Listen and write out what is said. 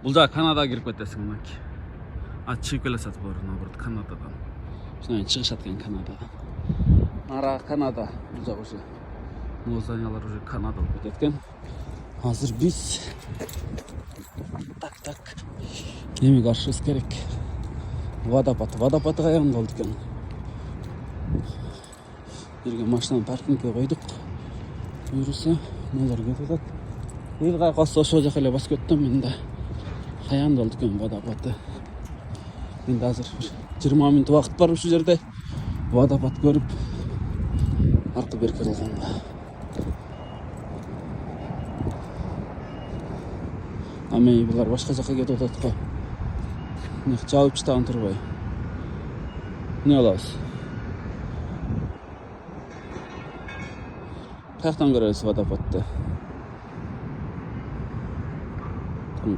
Бул жака Канадага кирип кетесиң мынакей. Чыгып келе жатып бар наоборот Канададан. Шундай чыгышат экен Канададан. Ара Канада, бул жак уже. Бул зданиялар уже Канада болуп кетет экен. Азыр биз так. Немеге ашыбыз керек. Водопад каян калды экен. Жерге машинаны паркингге койдук. Буюрса, мулар кетип атат. Эл кайкасы ошол жака эле басып кеттим мен да. Каян калды экен водопады. Менде азыр 20 мүнөт убакыт бар ушул жерде. Водопад көрүп аркы берке кылганга. Ами булар башка жака кетип атат го. Мына жабып чыган турбай. Не алабыз? Каяктан көрөбүз водопадды?